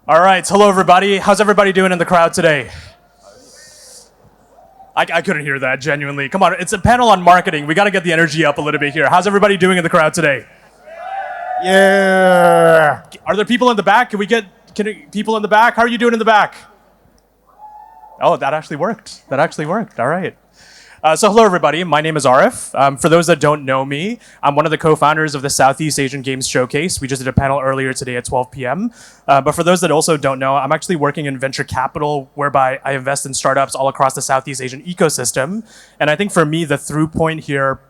All right, hello everybody. How's everybody doing in the crowd today? I couldn't hear that, genuinely. Come on, it's a panel on marketing. We got to get the energy up a little bit here. How's everybody doing in the crowd today? Yeah. Are there people in the back? People in the back? How are you doing in the back? Oh, that actually worked. All right. So hello everybody, my name is Arief. For those that don't know me, I'm one of the co-founders of the Southeast Asian Games Showcase. We just did a panel earlier today at 12 p.m. But for those that also don't know, I'm actually working in venture capital, whereby I invest in startups all across the Southeast Asian ecosystem. And I think for me, the through point here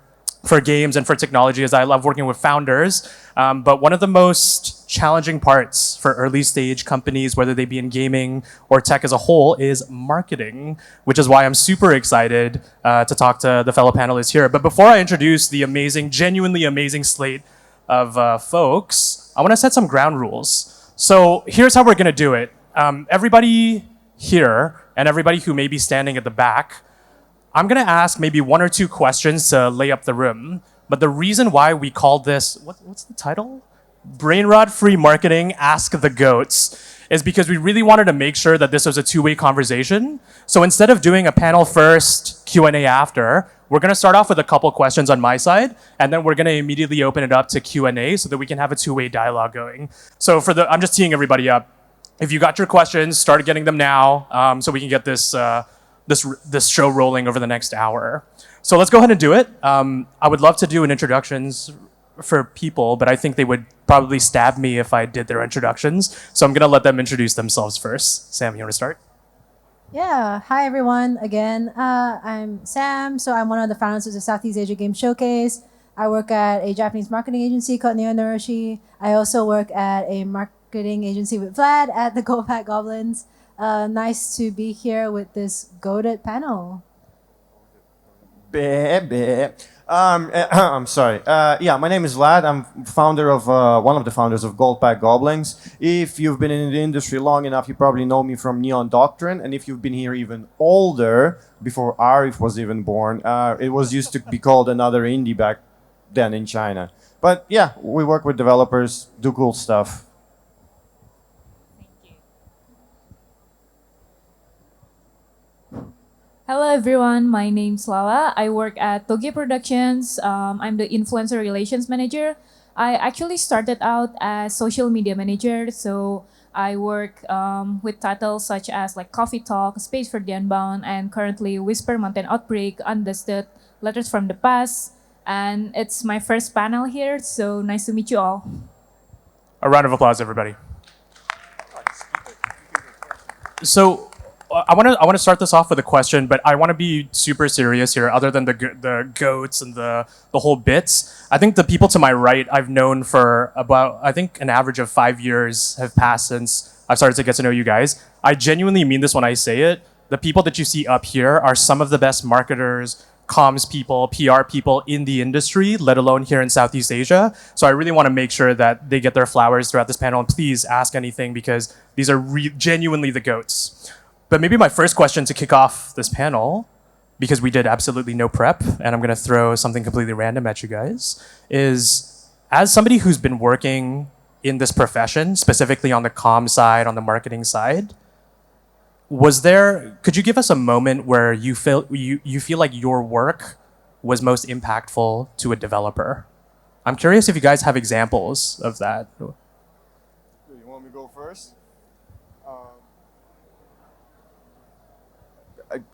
for games and for technology is I love working with founders. But one of the most challenging parts for early stage companies, whether they be in gaming or tech as a whole, is marketing, which is why I'm super excited to talk to the fellow panelists here. But before I introduce the amazing, genuinely amazing slate of folks, I want to set some ground rules. So here's how we're going to do it. Everybody here and everybody who may be standing at the back, I'm going to ask maybe one or two questions to lay up the room. But the reason why we called this, what's the title? Brainrot-Free Marketing, Ask the G.O.A.T.s, is because we really wanted to make sure that this was a two-way conversation. So instead of doing a panel first, Q&A after, we're going to start off with a couple questions on my side, and then we're going to immediately open it up to Q&A so that we can have a two-way dialogue going. So I'm just teeing everybody up. If you got your questions, start getting them now so we can get this show rolling over the next hour. So let's go ahead and do it. I would love to do an introductions for people, but I think they would probably stab me if I did their introductions. So I'm gonna let them introduce themselves first. Sam, you wanna start? Yeah, hi everyone again. I'm Sam, so I'm one of the founders of the Southeast Asia Game Showcase. I work at a Japanese marketing agency called Noroshi. I also work at a marketing agency with Vlad at the Goldpact Goblins. Nice to be here with this G.O.A.T. panel. I'm sorry. Yeah, my name is Vlad. I'm founder of one of the founders of Goldpact Goblins. If you've been in the industry long enough, you probably know me from Neon Doctrine. And if you've been here even older, before Arief was even born, it was used to be called Another Indie back then in China. But yeah, we work with developers, do cool stuff. Hello everyone, my name's Lala. I work at Toge Productions. I'm the influencer relations manager. I actually started out as social media manager, so I work with titles such as like Coffee Talk, Space for the Unbound, and currently Whisper Mountain Outbreak, Undusted, Letters from the Past. And it's my first panel here, so nice to meet you all. A round of applause, everybody. So I want to start this off with a question, but I want to be super serious here. Other than the goats and the whole bits, I think the people to my right I've known for about, I think an average of 5 years have passed since I've started to get to know you guys. I genuinely mean this when I say it. The people that you see up here are some of the best marketers, comms people, PR people in the industry, let alone here in Southeast Asia. So I really want to make sure that they get their flowers throughout this panel. And please ask anything because these are genuinely the goats. But maybe my first question to kick off this panel, because we did absolutely no prep, and I'm going to throw something completely random at you guys, is as somebody who's been working in this profession, specifically on the comm side, on the marketing side, could you give us a moment where you feel like your work was most impactful to a developer? I'm curious if you guys have examples of that. You want me to go first?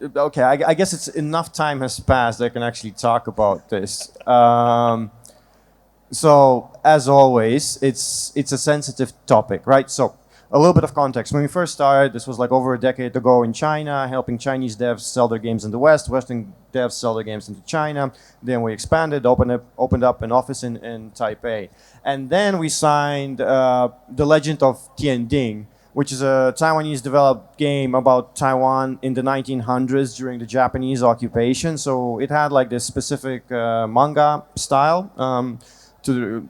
Okay, I guess it's enough time has passed that I can actually talk about this. So, as always, it's a sensitive topic, right? So, a little bit of context. When we first started, this was like over a decade ago in China, helping Chinese devs sell their games in the West, Western devs sell their games into China. Then we expanded, opened up an office in Taipei. And then we signed The Legend of Tianding, which is a Taiwanese developed game about Taiwan in the 1900s during the Japanese occupation. So it had like this specific manga style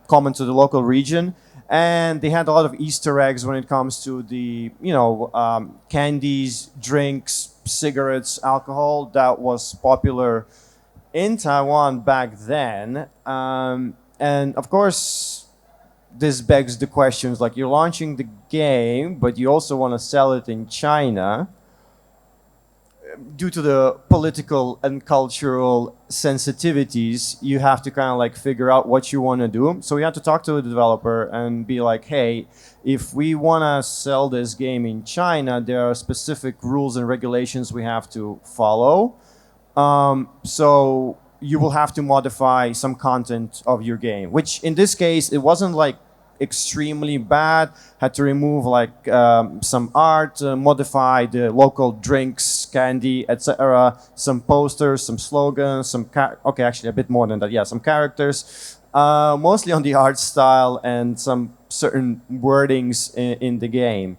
common to the local region. And they had a lot of Easter eggs when it comes to the, candies, drinks, cigarettes, alcohol that was popular in Taiwan back then. And of course, this begs the questions like you're launching the game, but you also want to sell it in China. Due to the political and cultural sensitivities, you have to kind of like figure out what you want to do. So we had to talk to the developer and be like, hey, if we want to sell this game in China, there are specific rules and regulations we have to follow. So you will have to modify some content of your game, which in this case, it wasn't like extremely bad. Had to remove like some art, modify the local drinks, candy, etc. Some posters, some slogans, okay, actually a bit more than that. Yeah, some characters, mostly on the art style and some certain wordings in the game.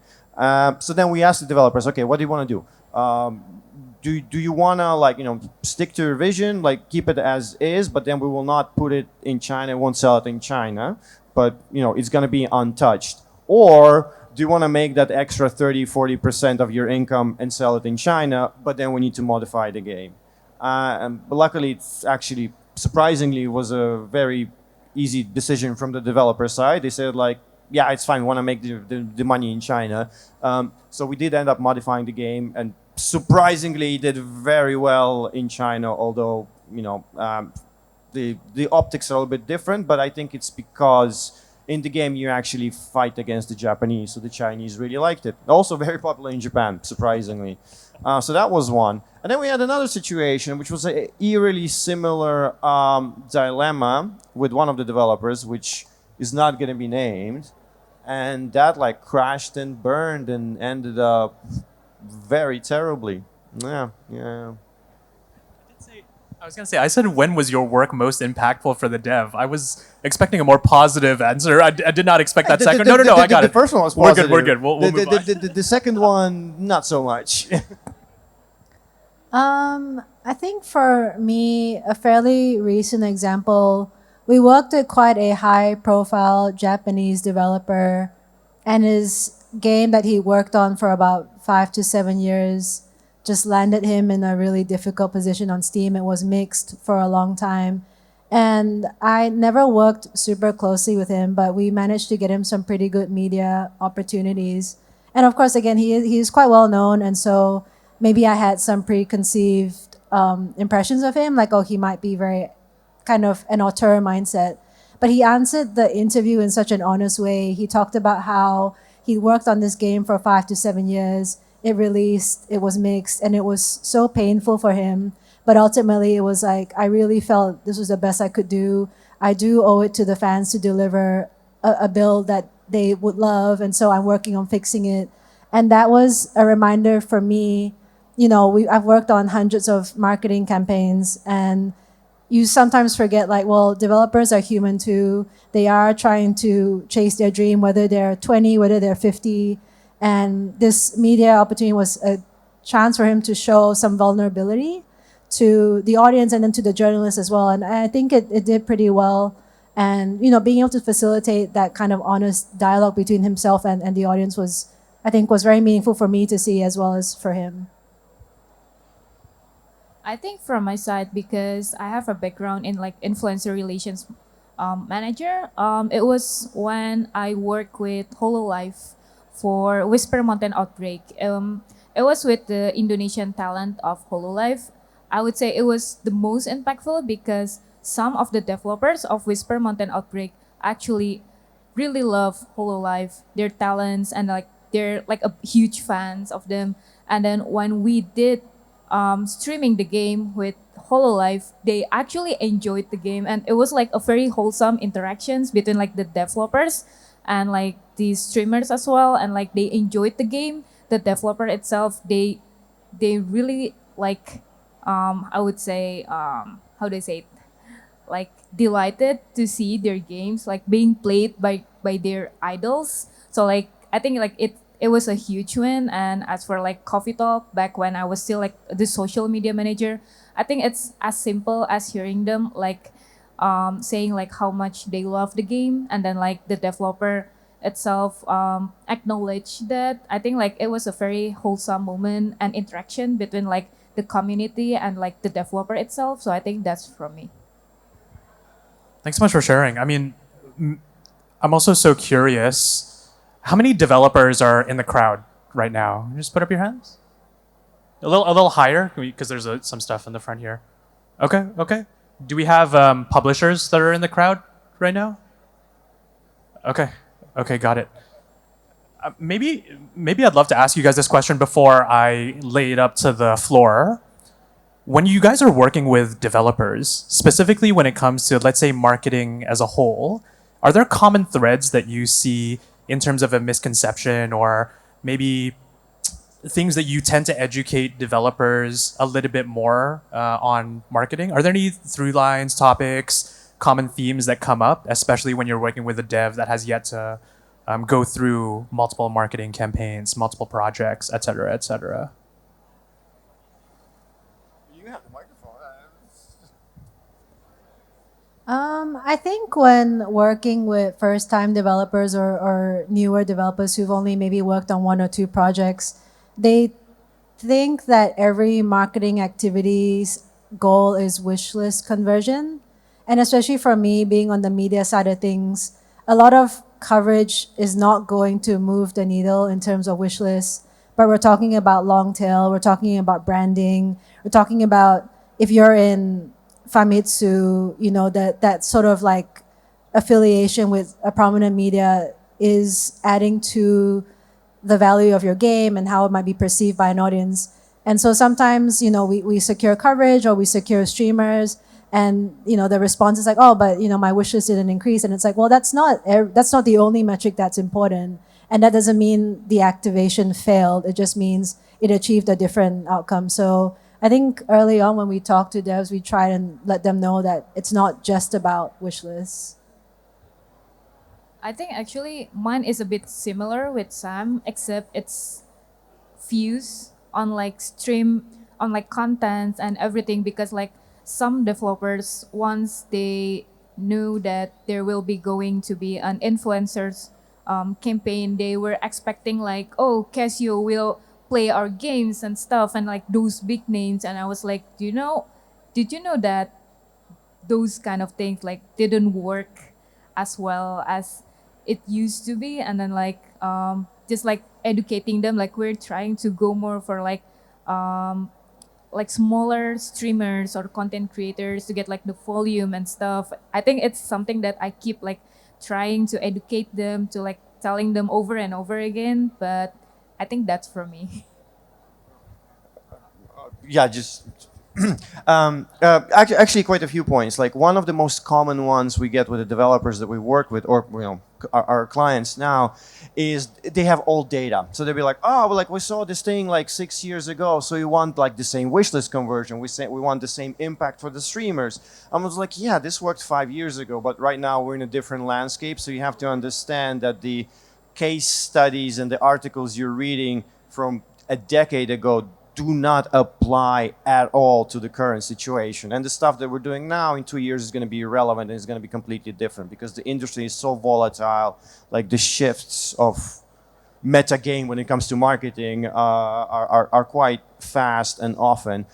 So then we asked the developers, okay, what do you want to do? Do you want to like stick to your vision, like keep it as is, but then we will not put it in China, won't sell it in China, but it's going to be untouched? Or do you want to make that extra 30-40% of your income and sell it in China, but then we need to modify the game? But luckily, it's actually surprisingly was a very easy decision from the developer side. They said like, yeah, it's fine. We want to make the money in China. So we did end up modifying the game, and surprisingly did very well in China, although the optics are a little bit different, but I think it's because in the game you actually fight against the Japanese, so the Chinese really liked it. Also very popular in Japan, surprisingly. So that was one. And then we had another situation, which was an eerily similar dilemma with one of the developers, which is not going to be named. And that like crashed and burned and ended up very terribly. Yeah. I was going to say, I said, when was your work most impactful for the dev? I was expecting a more positive answer. I did not expect that second. No, I got it. The first one was positive. We're good. We'll move on. The second one, not so much. I think for me, a fairly recent example, we worked with quite a high-profile Japanese developer, and his game that he worked on for about 5 to 7 years just landed him in a really difficult position on Steam. It was mixed for a long time. And I never worked super closely with him, but we managed to get him some pretty good media opportunities. And of course, again, he is quite well known, and so maybe I had some preconceived impressions of him, like, oh, he might be very kind of an auteur mindset. But he answered the interview in such an honest way. He talked about how he worked on this game for 5 to 7 years. It released, it was mixed, and it was so painful for him. But ultimately, it was like, I really felt this was the best I could do. I do owe it to the fans to deliver a build that they would love, and so I'm working on fixing it. And that was a reminder for me. I've worked on hundreds of marketing campaigns, and you sometimes forget, like, well, developers are human too. They are trying to chase their dream, whether they're 20, whether they're 50. And this media opportunity was a chance for him to show some vulnerability to the audience and then to the journalists as well. And I think it did pretty well. And, being able to facilitate that kind of honest dialogue between himself and the audience was very meaningful for me to see as well as for him. I think from my side, because I have a background in like influencer relations manager, it was when I worked with Hololive for Whisper Mountain Outbreak. It was with the Indonesian talent of Hololive. I would say it was the most impactful because some of the developers of Whisper Mountain Outbreak actually really love Hololive, their talents, and like they're like a huge fans of them. And then when we did streaming the game with Hololive, they actually enjoyed the game, and it was like a very wholesome interactions between like the developers and like the streamers as well, and like they enjoyed the game. The developer itself, they really like I would say how do I say it, like delighted to see their games like being played by their idols. So like I think like it was a huge win. And as for like Coffee Talk, back when I was still like the social media manager, I think it's as simple as hearing them like saying like how much they love the game, and then like the developer itself acknowledged that. I think like it was a very wholesome moment and interaction between like the community and like the developer itself. So I think that's from me. Thanks so much for sharing. I mean, I'm also so curious, how many developers are in the crowd right now? Just put up your hands. A little higher, because there's some stuff in the front here. Okay. Do we have publishers that are in the crowd right now? Okay, got it. Maybe I'd love to ask you guys this question before I lay it up to the floor. When you guys are working with developers, specifically when it comes to, let's say, marketing as a whole, are there common threads that you see in terms of a misconception, or maybe things that you tend to educate developers a little bit more on marketing? Are there any through lines, topics, common themes that come up, especially when you're working with a dev that has yet to go through multiple marketing campaigns, multiple projects, et cetera, et cetera? You have the microphone. I think when working with first-time developers or newer developers who've only maybe worked on one or two projects, they think that every marketing activity's goal is wish list conversion. And especially for me, being on the media side of things, a lot of coverage is not going to move the needle in terms of wish lists, but we're talking about long tail, we're talking about branding, we're talking about if you're in Famitsu, that sort of like affiliation with a prominent media is adding to the value of your game and how it might be perceived by an audience. And so sometimes, we secure coverage or we secure streamers, and the response is like, oh, but my wishes didn't increase, and it's like, well, that's not the only metric that's important, and that doesn't mean the activation failed. It just means it achieved a different outcome. So I think early on when we talk to devs, we try and let them know that it's not just about wish lists. I think actually mine is a bit similar with Sam, except it's fused on like stream, on like contents and everything, because like some developers, once they knew that there will be going to be an influencers campaign, they were expecting like, oh, Casio will play our games and stuff, and like those big names. And I was like, did you know that those kind of things like didn't work as well as it used to be? And then like just like educating them, like we're trying to go more for like smaller streamers or content creators to get like the volume and stuff. I think it's something that I keep like trying to educate them, to like telling them over and over again, but I think that's for me. Yeah, just actually quite a few points. Like one of the most common ones we get with the developers that we work with, or our clients now, is they have old data. So they'll be like, oh, well, like we saw this thing like 6 years ago, so we want like the same wishlist conversion. We want the same impact for the streamers. I was like, yeah, this worked 5 years ago, but right now we're in a different landscape. So you have to understand that the case studies and the articles you're reading from a decade ago do not apply at all to the current situation. And the stuff that we're doing now in 2 years is going to be irrelevant, and it's going to be completely different because the industry is so volatile. Like the shifts of meta game when it comes to marketing are quite fast and often.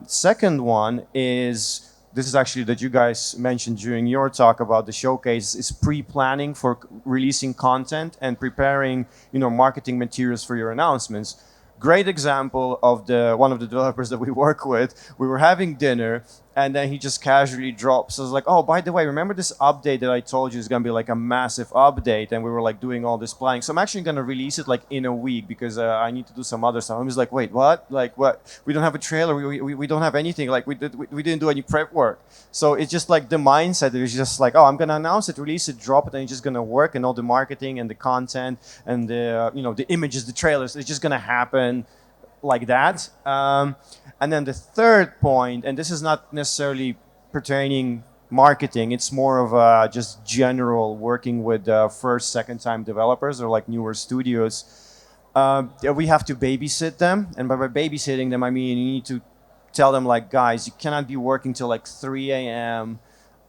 Second one is, this is actually that you guys mentioned during your talk about the showcase, is pre-planning for releasing content and preparing, marketing materials for your announcements. Great example of one of the developers that we work with. We were having dinner, and then he just casually drops. I was like, oh, by the way, remember this update that I told you is going to be like a massive update? And we were like doing all this planning. So I'm actually going to release it like in a week because I need to do some other stuff. I was like, wait, what? Like what? We don't have a trailer. We don't have anything. Like we didn't do any prep work. So it's just like the mindset is just like, oh, I'm going to announce it, release it, drop it, and it's just going to work. And all the marketing and the content and the images, the trailers, it's just going to happen like that. And then the third point, and this is not necessarily pertaining marketing, it's more of just general working with first, second time developers or like newer studios. We have to babysit them. And by babysitting them, I mean, you need to tell them like, guys, you cannot be working till like 3 a.m.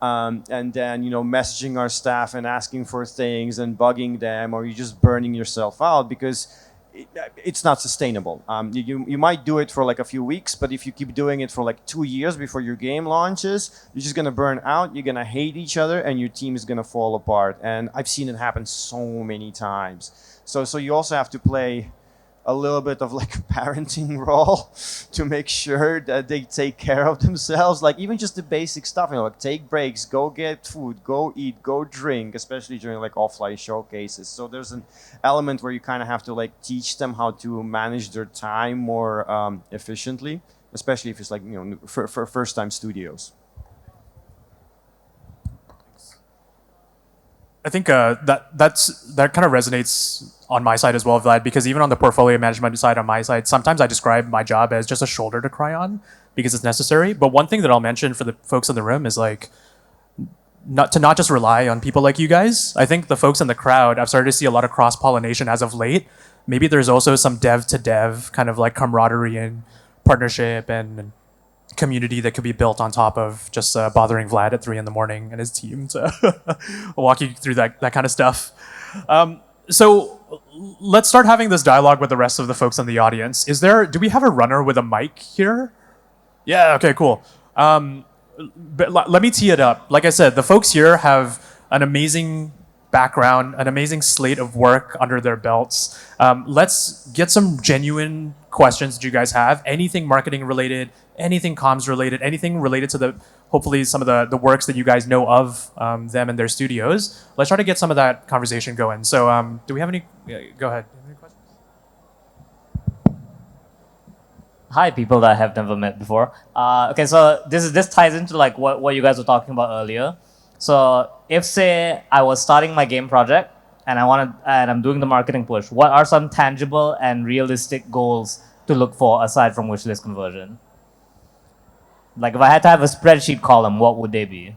And then, messaging our staff and asking for things and bugging them, or you're just burning yourself out because it's not sustainable. You might do it for like a few weeks, but if you keep doing it for like 2 years before your game launches, you're just gonna burn out. You're gonna hate each other, and your team is gonna fall apart. And I've seen it happen so many times. So you also have to play a little bit of like a parenting role to make sure that they take care of themselves. Like even just the basic stuff, like take breaks, go get food, go eat, go drink, especially during like offline showcases. So there's an element where you kind of have to like teach them how to manage their time more efficiently, especially if it's like, for first time studios. I think that kind of resonates on my side as well, Vlad, because even on the portfolio management side on my side, sometimes I describe my job as just a shoulder to cry on because it's necessary. But one thing that I'll mention for the folks in the room is like not just rely on people like you guys. I think the folks in the crowd, I've started to see a lot of cross-pollination as of late. Maybe there's also some dev to dev kind of like camaraderie and partnership and community that could be built on top of just bothering Vlad at 3 a.m. and his team to walk you through that kind of stuff. So let's start having this dialogue with the rest of the folks in the audience. Do we have a runner with a mic here? Yeah, okay, cool. But let me tee it up. Like I said, the folks here have an amazing background, an amazing slate of work under their belts. Let's get some genuine questions that you guys have. Anything marketing related, anything comms related, anything related to hopefully some of the works that you guys know of them and their studios. Let's try to get some of that conversation going. So do we have any, go ahead. Any questions? Hi, people that I have never met before. Okay, so this ties into like what you guys were talking about earlier. So if say I was starting my game project and I'm doing the marketing push, what are some tangible and realistic goals to look for aside from wishlist conversion? Like if I had to have a spreadsheet column, what would they be?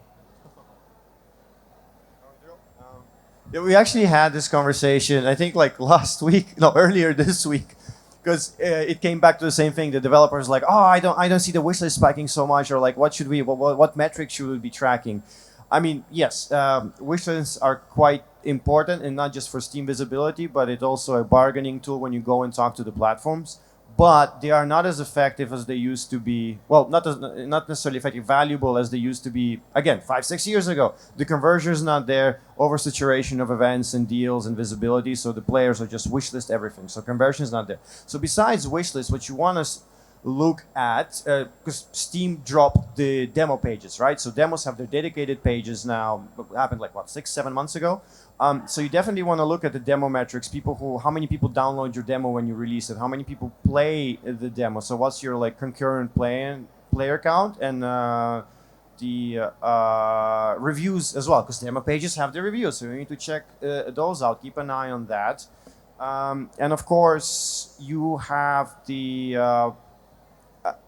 Yeah, we actually had this conversation, I think like earlier this week, because it came back to the same thing. The developers like, oh, I don't see the wishlist spiking so much, or like, what metrics should we be tracking? I mean, yes, wishlists are quite important, and not just for Steam visibility, but it's also a bargaining tool when you go and talk to the platforms. But they are not as effective as they used to be. Well, not necessarily effective, valuable as they used to be. Again, 5-6 years ago, the conversion is not there. Oversaturation of events and deals and visibility, so the players are just wishlist everything. So conversion is not there. So besides wishlist, what you want to look at, because Steam dropped the demo pages, right? So demos have their dedicated pages now. It happened like 6-7 months ago. So you definitely want to look at the demo metrics. How many people download your demo when you release it? How many people play the demo? So what's your like concurrent player count, and the reviews as well, because demo pages have the reviews. So you need to check those out. Keep an eye on that. And of course, you have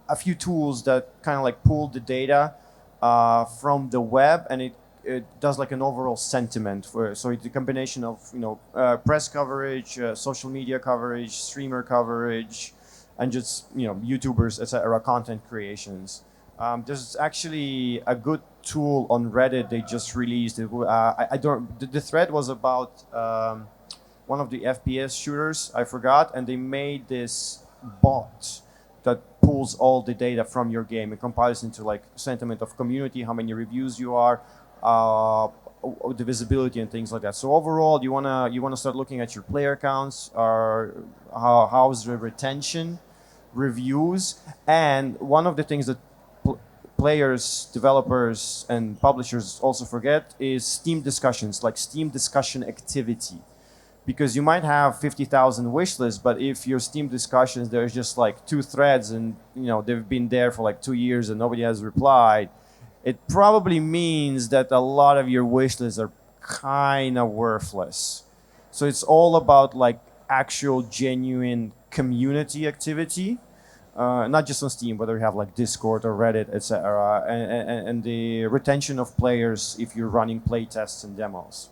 a few tools that kind of like pull the data from the web, and it does like an overall sentiment. So it's a combination of press coverage, social media coverage, streamer coverage, and just YouTubers, etc. content creations. There's actually a good tool on Reddit they just released. The thread was about one of the FPS shooters, I forgot, and they made this bot that pulls all the data from your game and compiles into like sentiment of community, how many reviews you are, the visibility and things like that. So overall, you wanna start looking at your player counts, or how's the retention, reviews, and one of the things that players, developers, and publishers also forget is Steam discussions, like Steam discussion activity. Because you might have 50,000 wish lists, but if your Steam discussions, there's just like 2 threads and they've been there for like 2 years and nobody has replied, it probably means that a lot of your wish lists are kind of worthless. So it's all about like actual genuine community activity, not just on Steam, whether you have like Discord or Reddit, etc., and the retention of players if you're running playtests and demos.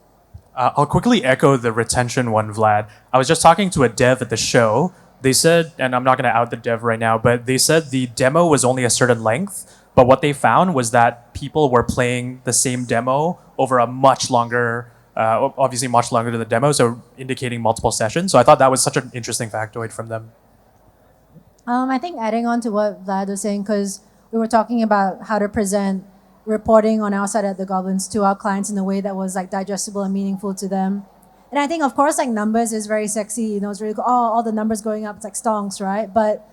I'll quickly echo the retention one, Vlad. I was just talking to a dev at the show. They said, and I'm not going to out the dev right now, but they said the demo was only a certain length, but what they found was that people were playing the same demo over a much longer obviously much longer than the demo, so indicating multiple sessions. So I thought that was such an interesting factoid from them. I think adding on to what Vlad was saying, because we were talking about how to present reporting on our side at the Goblins to our clients in a way that was like digestible and meaningful to them. And I think, of course, like numbers is very sexy. You know, it's really cool. Oh, all the numbers going up. It's like stonks, right? But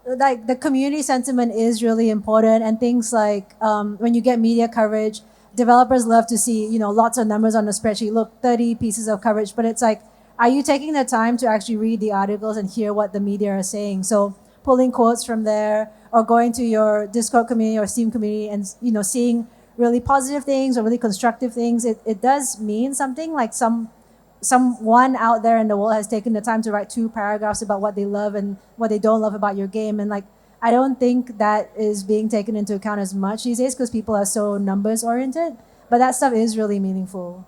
like the community sentiment is really important. And things like when you get media coverage, developers love to see, you know, lots of numbers on a spreadsheet. Look, 30 pieces of coverage. But it's like, are you taking the time to actually read the articles and hear what the media are saying? So pulling quotes from there, or going to your Discord community or Steam community and, you know, seeing really positive things or really constructive things, it does mean something. Like someone out there in the world has taken the time to write 2 paragraphs about what they love and what they don't love about your game. And like, I don't think that is being taken into account as much these days because people are so numbers oriented, but that stuff is really meaningful.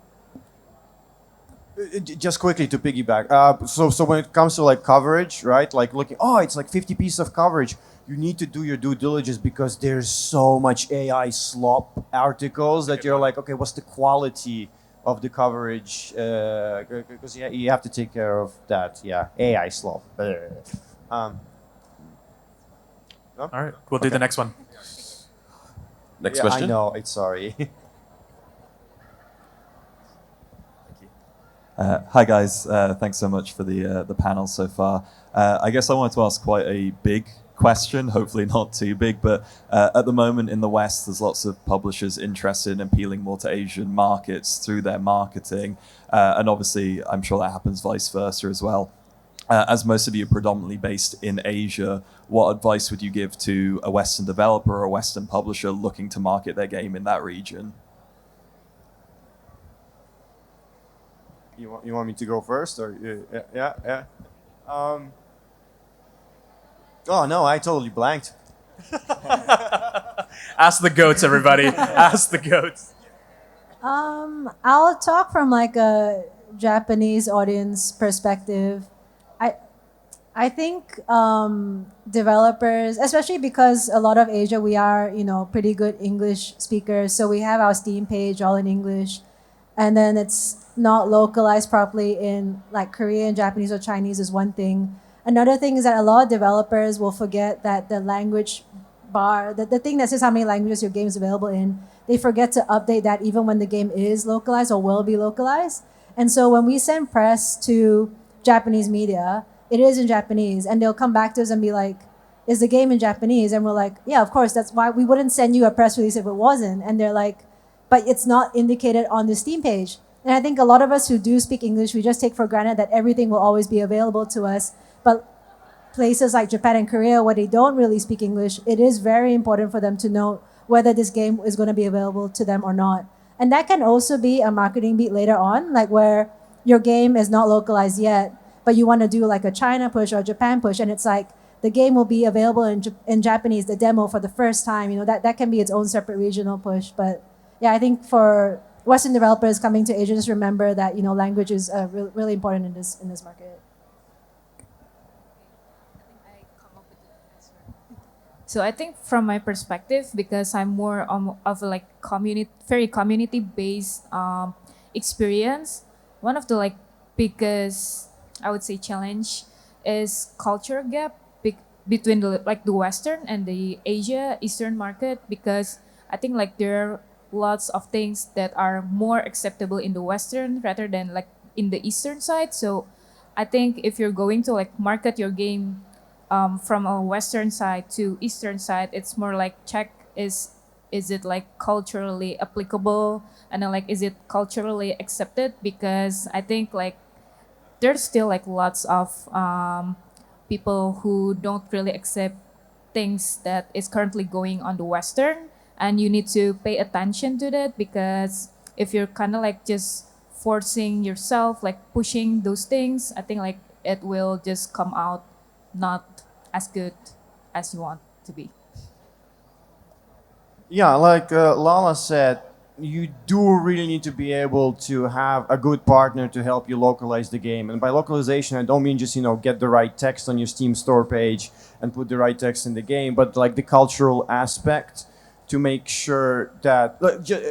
Just quickly to piggyback. So when it comes to like coverage, right? Like looking, oh, it's like 50 pieces of coverage. You need to do your due diligence because there's so much AI slop articles that you're like, okay, what's the quality of the coverage? Because yeah, you have to take care of that. Yeah, AI slop. All right, we'll do the next one. Next Yeah, question. I know. It's sorry. Hi guys, thanks so much for the panel so far. I guess I wanted to ask quite a big question, hopefully not too big, but at the moment in the West, there's lots of publishers interested in appealing more to Asian markets through their marketing, and obviously I'm sure that happens vice versa as well. As most of you are predominantly based in Asia, what advice would you give to a Western developer or a Western publisher looking to market their game in that region? You want me to go first, or yeah? Oh no, I totally blanked. Ask the goats, everybody. Ask the goats. I'll talk from like a Japanese audience perspective. I think developers, especially because a lot of Asia, we are, you know, pretty good English speakers. So we have our Steam page all in English. And then it's not localized properly in like Korean, Japanese, or Chinese is one thing. Another thing is that a lot of developers will forget that the language bar, the thing that says how many languages your game is available in, they forget to update that even when the game is localized or will be localized. And so when we send press to Japanese media, it is in Japanese, and they'll come back to us and be like, is the game in Japanese? And we're like, yeah, of course, that's why we wouldn't send you a press release if it wasn't. And they're like, but it's not indicated on the Steam page. And I think a lot of us who do speak English, we just take for granted that everything will always be available to us. But places like Japan and Korea, where they don't really speak English, it is very important for them to know whether this game is going to be available to them or not. And that can also be a marketing beat later on, like where your game is not localized yet, but you want to do like a China push or a Japan push, and it's like the game will be available in Japanese, the demo for the first time. You know, that can be its own separate regional push. But yeah, I think for Western developers coming to Asia, just remember that, you know, language is really important in this market. So I think from my perspective, because I'm more of a like very community-based experience, one of the like biggest, I would say, challenge is culture gap between the Western and the Asia Eastern market, because I think like there are lots of things that are more acceptable in the Western rather than like in the Eastern side. So I think if you're going to like market your game from a Western side to Eastern side, it's more like check is it like culturally applicable, and then like is it culturally accepted, because I think like there's still like lots of people who don't really accept things that is currently going on the Western, and you need to pay attention to that, because if you're kind of like just forcing yourself, like pushing those things, I think like it will just come out not as good as you want to be. Yeah, like Lala said, you do really need to be able to have a good partner to help you localize the game. And by localization, I don't mean just, you know, get the right text on your Steam store page and put the right text in the game, but like the cultural aspect. to make sure that,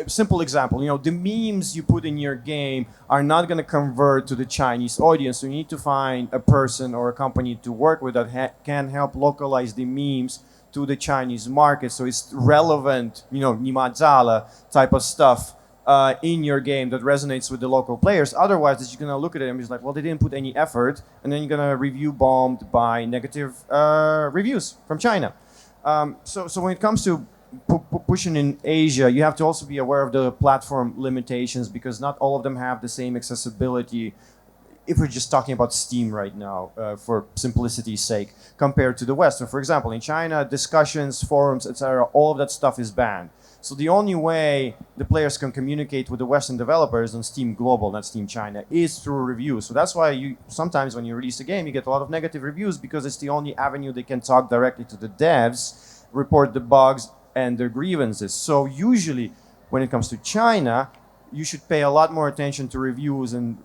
simple example, the memes you put in your game are not going to convert to the Chinese audience. So you need to find a person or a company to work with that can help localize the memes to the Chinese market. So it's relevant, Nimadzala type of stuff in your game that resonates with the local players. Otherwise, you're going to look at it and be like, well, they didn't put any effort. And then you're going to review bombed by negative reviews from China. So when it comes to pushing in Asia, you have to also be aware of the platform limitations because not all of them have the same accessibility. If we're just talking about Steam right now, for simplicity's sake, compared to the West. So for example, in China, discussions, forums, etc., all of that stuff is banned. So the only way the players can communicate with the Western developers on Steam Global, not Steam China, is through reviews. So that's why sometimes when you release a game, you get a lot of negative reviews because it's the only avenue they can talk directly to the devs, report the bugs, and their grievances. So usually, when it comes to China, you should pay a lot more attention to reviews and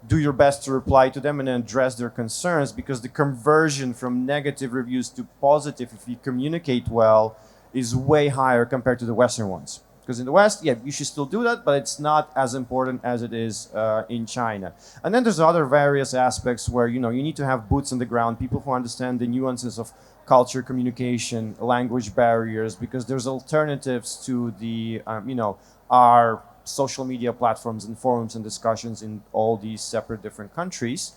do your best to reply to them and address their concerns because the conversion from negative reviews to positive, if you communicate well, is way higher compared to the Western ones. Because in the West, yeah, you should still do that, but it's not as important as it is in China. And then there's other various aspects where you need to have boots on the ground, people who understand the nuances of culture, communication, language barriers, because there's alternatives to the our social media platforms and forums and discussions in all these separate different countries,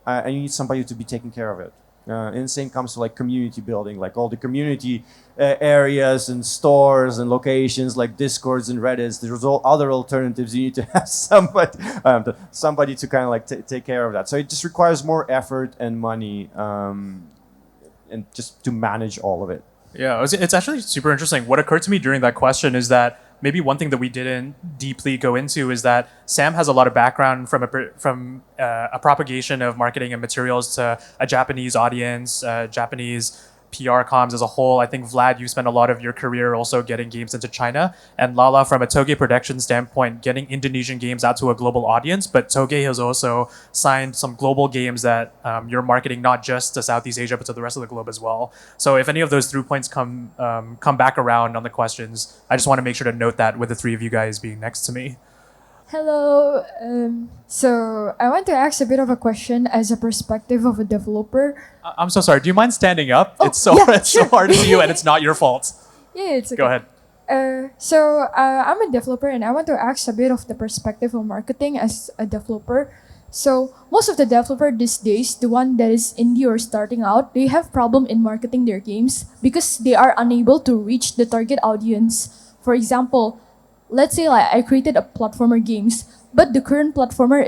and you need somebody to be taking care of it. And the same comes to like community building, like all the community areas and stores and locations like Discords and Reddits. There's all other alternatives. You need to have somebody to kind of like take care of that. So it just requires more effort and money, and just to manage all of it. Yeah, it's actually super interesting. What occurred to me during that question is that maybe one thing that we didn't deeply go into is that Sam has a lot of background from a propagation of marketing and materials to a Japanese audience, Japanese PR comms as a whole. I think, Vlad, you spent a lot of your career also getting games into China. And Lala, from a Toge Productions standpoint, getting Indonesian games out to a global audience. But Toge has also signed some global games that you're marketing not just to Southeast Asia, but to the rest of the globe as well. So if any of those through points come back around on the questions, I just want to make sure to note that with the three of you guys being next to me. Hello. So I want to ask a bit of a question as a perspective of a developer. I'm so sorry. Do you mind standing up? Oh, it's so hard to see you, and it's not your fault. Yeah, it's okay. Go ahead. So I'm a developer, and I want to ask a bit of the perspective of marketing as a developer. So most of the developer these days, the one that is indie or starting out, they have problem in marketing their games because they are unable to reach the target audience. For example, let's say like I created a platformer games, but the current platformer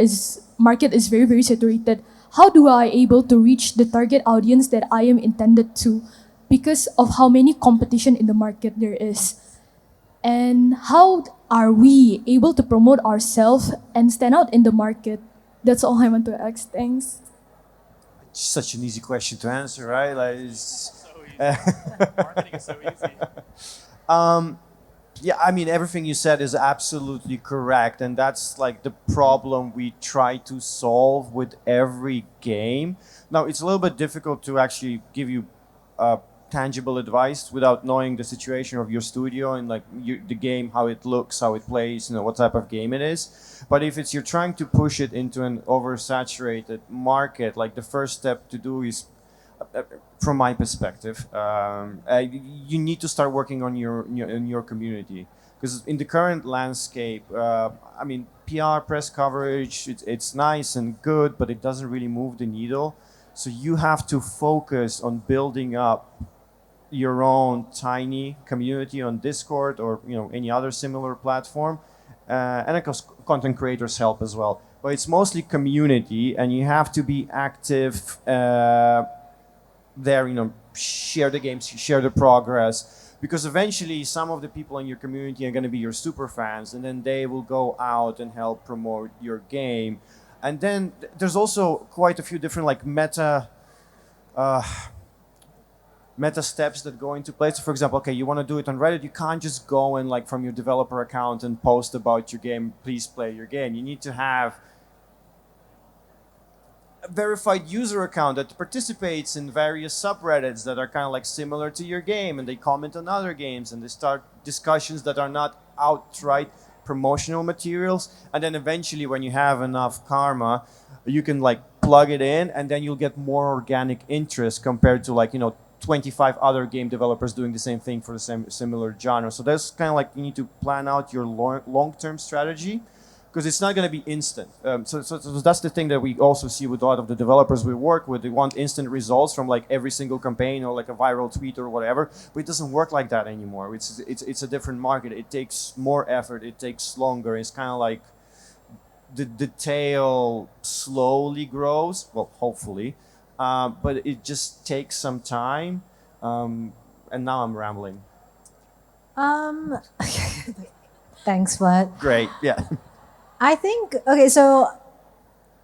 market is very, very saturated. How do I able to reach the target audience that I am intended to because of how many competition in the market there is? And how are we able to promote ourselves and stand out in the market? That's all I want to ask. Thanks. Such an easy question to answer, right? Like, Marketing is so easy. Yeah, I mean, everything you said is absolutely correct. And that's like the problem we try to solve with every game. Now, it's a little bit difficult to actually give you tangible advice without knowing the situation of your studio and like the game, how it looks, how it plays, what type of game it is. But if you're trying to push it into an oversaturated market, like the first step to do is, from my perspective, you need to start working on your community, because in the current landscape, I mean, PR, press coverage, it's nice and good, but it doesn't really move the needle. So you have to focus on building up your own tiny community on Discord or any other similar platform, and of course content creators help as well. But it's mostly community, and you have to be active. There, share the games, share the progress, because eventually some of the people in your community are going to be your super fans, and then they will go out and help promote your game. And then there's also quite a few different like meta steps that go into place. So for example, okay, you want to do it on Reddit, you can't just go and like from your developer account and post about your game, please play your game. You need to have a verified user account that participates in various subreddits that are kind of like similar to your game, and they comment on other games, and they start discussions that are not outright promotional materials, and then eventually when you have enough karma, you can like plug it in, and then you'll get more organic interest compared to 25 other game developers doing the same thing for the same similar genre. So that's kind of like you need to plan out your long-term strategy, because it's not going to be instant. So that's the thing that we also see with a lot of the developers we work with. They want instant results from like every single campaign or like a viral tweet or whatever, but it doesn't work like that anymore. It's a different market. It takes more effort. It takes longer. It's kind of like the tail slowly grows, well, hopefully, but it just takes some time. And now I'm rambling. Thanks, Vlad. Great, yeah. I think, okay, so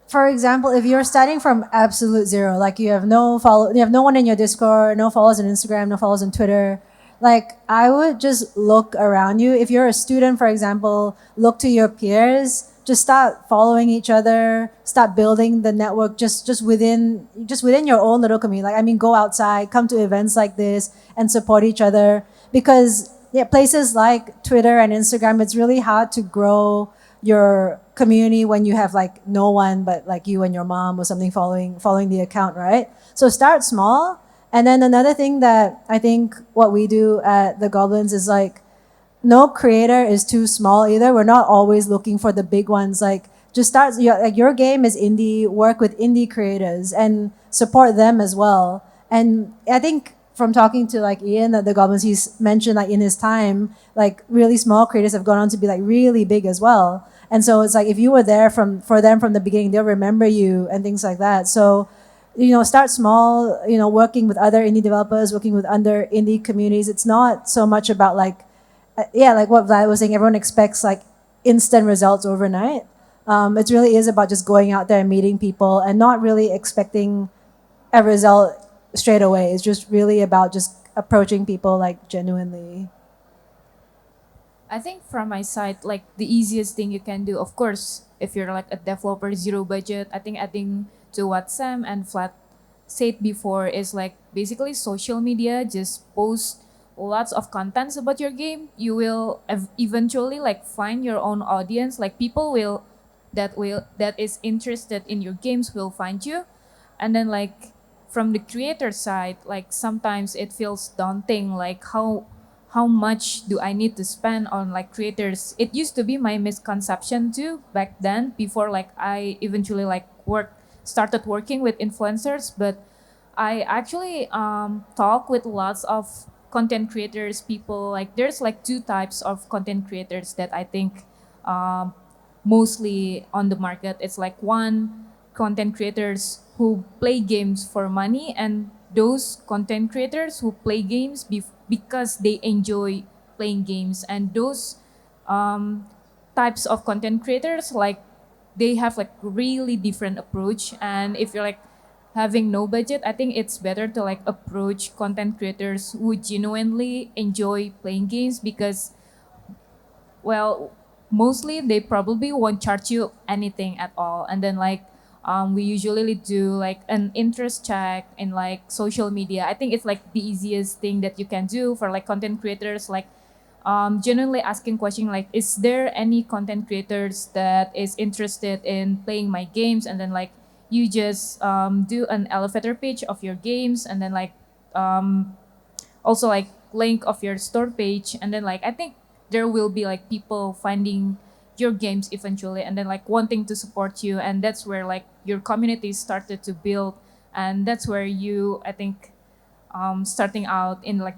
for example, if you're starting from absolute zero, like you have no one in your Discord, no followers on Instagram, no followers on Twitter, like I would just look around you. If you're a student, for example, look to your peers, just start following each other, start building the network just within your own little community. Like, I mean, go outside, come to events like this and support each other, because places like Twitter and Instagram, it's really hard to grow your community when you have like no one but like you and your mom or something following the account, right? So start small. And then another thing that I think what we do at the Goblins is like, no creator is too small either. We're not always looking for the big ones. Like, just start, your game is indie, work with indie creators and support them as well. And I think from talking to like Ian at the Goblins, he's mentioned like in his time, like really small creators have gone on to be like really big as well. And so it's like, if you were there for them from the beginning, they'll remember you and things like that. So, start small, working with other indie developers, working with other indie communities. It's not so much about like, like what Vlad was saying, everyone expects like instant results overnight. It really is about just going out there and meeting people and not really expecting a result straight away. It's just really about just approaching people like genuinely. I think from my side, like the easiest thing you can do, of course, if you're like a developer, zero budget, I think adding to what Sam and Vlad said before is like basically social media, just post lots of contents about your game. You will eventually like find your own audience, like people that is interested in your games will find you. And then like from the creator side, like sometimes it feels daunting, like how much do I need to spend on like creators? It used to be my misconception too back then, before like I eventually like started working with influencers. But I actually talk with lots of content creators, people like there's like two types of content creators that I think mostly on the market. It's like one, content creators who play games for money, and those content creators who play games because they enjoy playing games. And those types of content creators, like they have like really different approach. And if you're like having no budget, I think it's better to like approach content creators who genuinely enjoy playing games, because well, mostly they probably won't charge you anything at all. And then like we usually do like an interest check in like social media. I think it's like the easiest thing that you can do for like content creators, like genuinely asking question like, is there any content creators that is interested in playing my games? And then like you just do an elevator pitch of your games, and then like also like link of your store page. And then like I think there will be like people finding your games eventually, and then like wanting to support you. And that's where like your community started to build. And that's where you, I think, starting out in like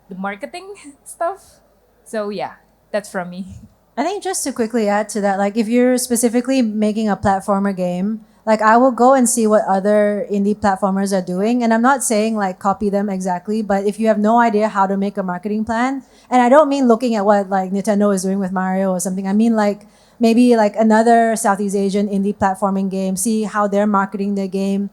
the marketing stuff. So yeah, that's from me. I think just to quickly add to that, like if you're specifically making a platformer game, like I will go and see what other indie platformers are doing. And I'm not saying like copy them exactly, but if you have no idea how to make a marketing plan, and I don't mean looking at what like Nintendo is doing with Mario or something, I mean like maybe like another Southeast Asian indie platforming game, see how they're marketing their game,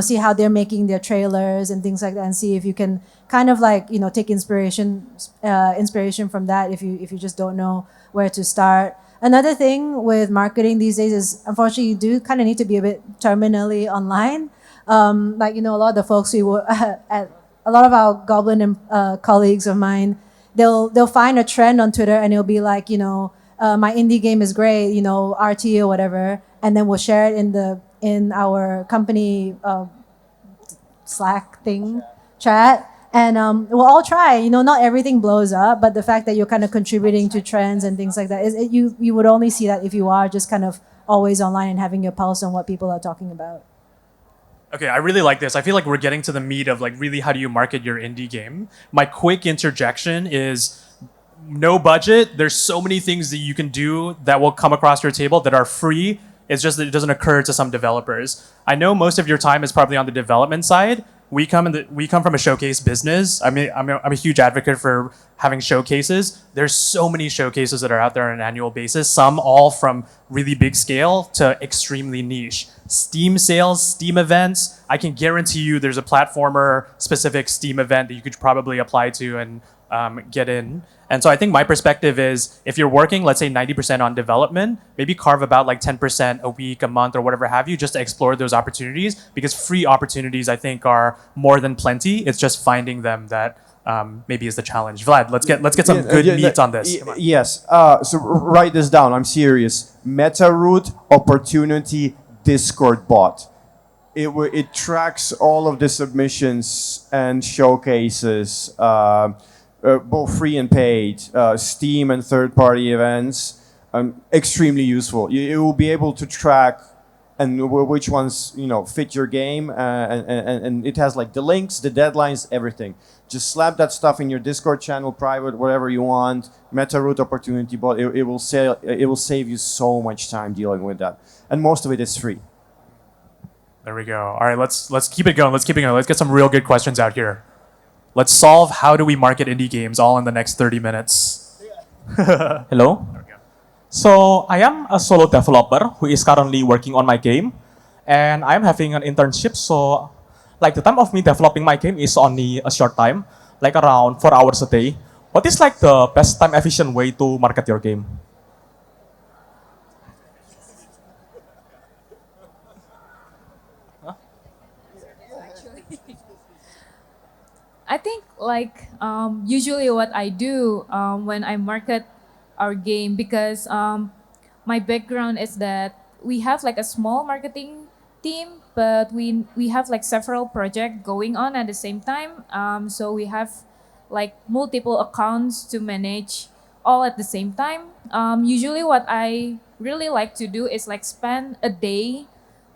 see how they're making their trailers and things like that, and see if you can kind of like, take inspiration from that if you just don't know where to start. Another thing with marketing these days is, unfortunately, you do kind of need to be a bit terminally online. Like, a lot of the folks we were at, a lot of our Goblin colleagues of mine, they'll find a trend on Twitter and it'll be like, my indie game is great, RT or whatever, and then we'll share it in our company Slack thing chat. And we'll all try. Not everything blows up, but the fact that you're kind of contributing to trends and things like that you would only see that if you are just kind of always online and having your pulse on what people are talking about. Okay, I really like this. I feel like we're getting to the meat of like really how do you market your indie game. My quick interjection is no budget. There's so many things that you can do that will come across your table that are free. It's just that it doesn't occur to some developers. I know most of your time is probably on the development side. We come from a showcase business. I'm a huge advocate for having showcases. There's so many showcases that are out there on an annual basis. Some all from really big scale to extremely niche. Steam sales, Steam events. I can guarantee you there's a platformer specific Steam event that you could probably apply to and get in. And so I think my perspective is if you're working, let's say 90% on development, maybe carve about like 10% a week, a month, or whatever have you, just to explore those opportunities, because free opportunities I think are more than plenty. It's just finding them that maybe is the challenge. Vlad, let's get some good meat on this. Yes. So write this down. I'm serious. MetaRoot opportunity Discord bot. It tracks all of the submissions and showcases. Both free and paid, Steam and third-party events, extremely useful. You will be able to track and which ones fit your game, and it has like the links, the deadlines, everything. Just slap that stuff in your Discord channel, private, whatever you want. MetaRoot opportunity bot. It will save you so much time dealing with that, and most of it is free. There we go. All right, let's keep it going. Let's get some real good questions out here. Let's solve how do we market indie games all in the next 30 minutes. Hello. So I am a solo developer who is currently working on my game, and I am having an internship. So like the time of me developing my game is only a short time, like around 4 hours a day. What is like the best time efficient way to market your game? I think like usually what I do when I market our game, because my background is that we have like a small marketing team, but we have like several projects going on at the same time. So we have like multiple accounts to manage all at the same time. Usually what I really like to do is like spend a day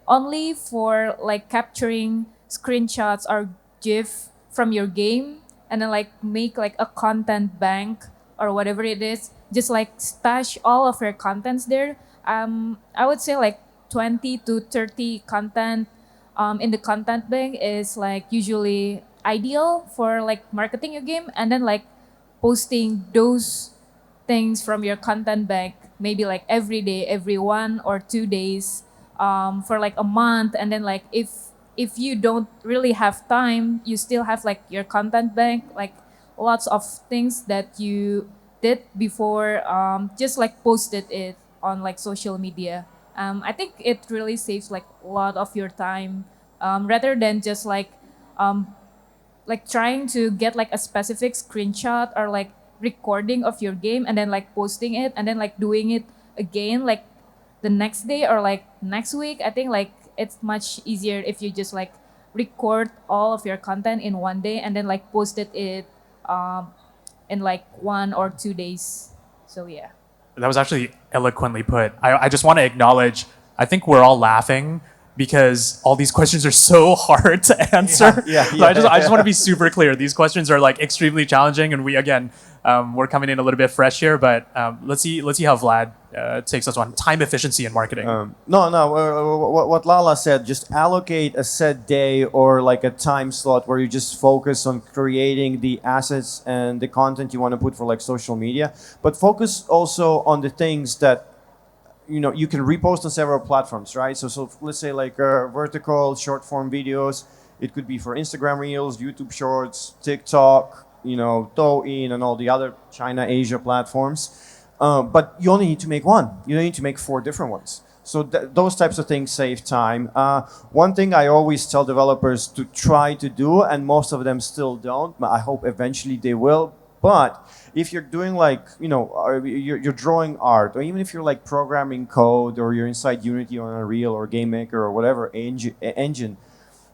only for like capturing screenshots or GIF from your game, and then like make like a content bank or whatever it is, just like stash all of your contents there. I would say like 20 to 30 content in the content bank is like usually ideal for like marketing your game, and then like posting those things from your content bank maybe like every day, every 1 or 2 days for like a month. And then like if you don't really have time, you still have like your content bank, like lots of things that you did before, just like posted it on like social media. I think it really saves like a lot of your time, rather than just like trying to get like a specific screenshot or like recording of your game and then like posting it and then like doing it again like the next day or like next week. I think like it's much easier if you just like record all of your content in one day and then like posted it in like 1 or 2 days. So yeah. That was actually eloquently put. I just want to acknowledge, I think we're all laughing because all these questions are so hard to answer. I just want to be super clear. These questions are like extremely challenging, and we're coming in a little bit fresh here, but let's see how Vlad takes us on time efficiency in marketing. What Lala said, just allocate a set day or like a time slot where you just focus on creating the assets and the content you want to put for like social media, but focus also on the things that you can repost on several platforms, right? So let's say like vertical short form videos. It could be for Instagram Reels, YouTube Shorts, TikTok, Douyin and all the other China, Asia platforms. But you only need to make one. You don't need to make 4 different ones. So those types of things save time. One thing I always tell developers to try to do, and most of them still don't, but I hope eventually they will, But if you're doing like, you're drawing art, or even if you're like programming code, or you're inside Unity or Unreal or GameMaker or whatever engine,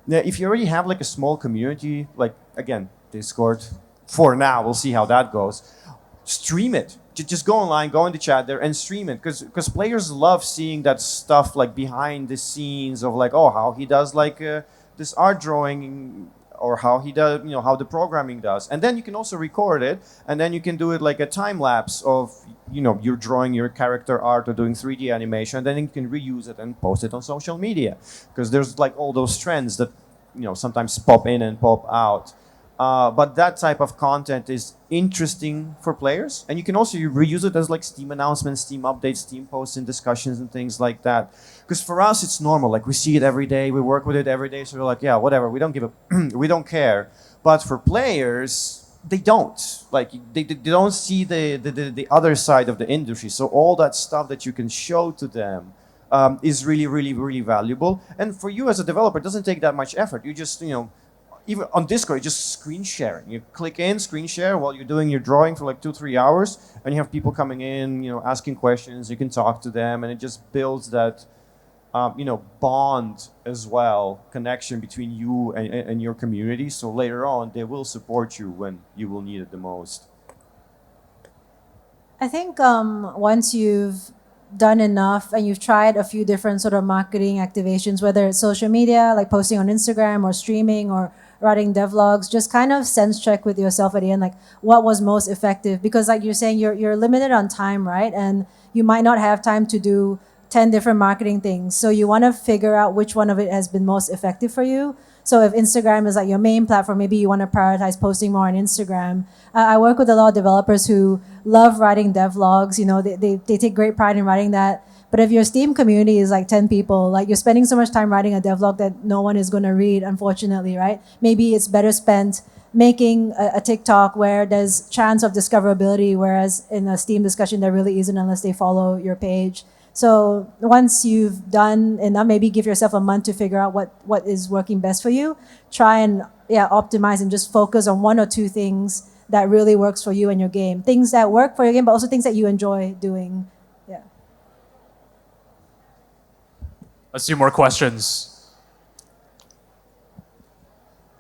now, if you already have like a small community, like again, Discord, for now, we'll see how that goes. Stream it. Just go online, go in the chat there, and stream it, because players love seeing that stuff like behind the scenes of like, oh, how he does like this art drawing, or how he does, how the programming does, and then you can also record it, and then you can do it like a time lapse of, you're drawing your character art or doing 3D animation, and then you can reuse it and post it on social media, because there's like all those trends that sometimes pop in and pop out. But that type of content is interesting for players, and you can also reuse it as like Steam announcements, Steam updates, Steam posts, and discussions and things like that. Because for us, it's normal. Like we see it every day, we work with it every day, so we're like, yeah, whatever. We don't give a, we don't care. But for players, they don't. Like they don't see the other side of the industry. So all that stuff that you can show to them is really, really, really valuable. And for you as a developer, it doesn't take that much effort. You just, even on Discord, just screen sharing. You click in, screen share while you're doing your drawing for like 2-3 hours, and you have people coming in, asking questions. You can talk to them, and it just builds that, bond as well, connection between you and your community. So later on, they will support you when you will need it the most. I think once you've done enough and you've tried a few different sort of marketing activations, whether it's social media, like posting on Instagram or streaming or writing devlogs, just kind of sense check with yourself at the end, like what was most effective. Because like you're saying, you're limited on time, right? And you might not have time to do 10 different marketing things. So you want to figure out which one of it has been most effective for you. So if Instagram is like your main platform, maybe you want to prioritize posting more on Instagram. I work with a lot of developers who love writing devlogs. They take great pride in writing that. But if your Steam community is like 10 people, like you're spending so much time writing a devlog that no one is going to read, unfortunately, right? Maybe it's better spent making a TikTok where there's chance of discoverability, whereas in a Steam discussion, there really isn't unless they follow your page. So once you've done enough, maybe give yourself a month to figure out what is working best for you. Try and optimize and just focus on 1 or 2 things that really works for you and your game. Things that work for your game, but also things that you enjoy doing. Yeah. Let's do more questions.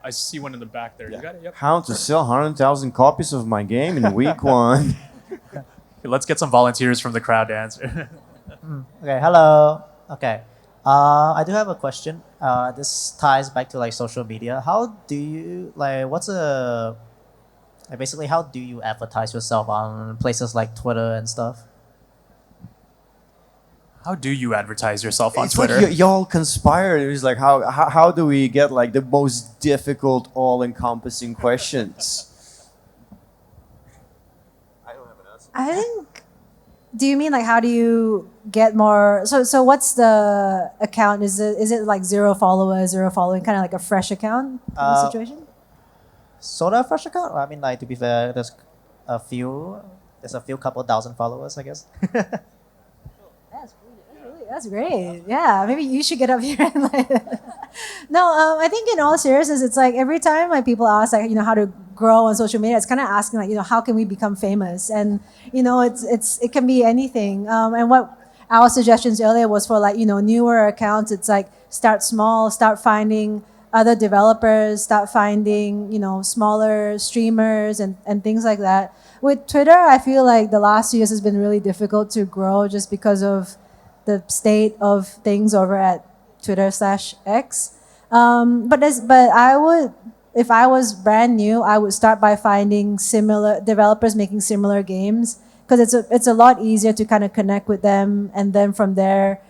I see one in the back there. You got it? Yep. How to sell 100,000 copies of my game in week 1. Okay, let's get some volunteers from the crowd to answer. Okay, hello. Okay, I do have a question. This ties back to like social media. How do you basically how do you advertise yourself on places like Twitter and stuff? How do you advertise yourself on It's Twitter? what y'all conspired. It was like, how do we get like the most difficult, all-encompassing questions? I don't have an answer. I think, do you mean like how do you get more? So what's the account? Is it like 0 followers, 0 following, kind of like a fresh account situation? Sort of fresh account. I mean, like to be fair, there's a few couple thousand followers, I guess. That's great. Yeah, maybe you should get up here and like. No, I think in all seriousness, it's like every time like people ask like how to grow on social media, it's kind of asking like how can we become famous, and it can be anything. And what our suggestions earlier was for like newer accounts, it's like start small, start finding other developers, start finding smaller streamers and things like that. With Twitter, I feel like the last 2 years has been really difficult to grow just because of the state of things over at Twitter/X. But I would, if I was brand new, I would start by finding similar developers making similar games, because it's a lot easier to kind of connect with them, and then from there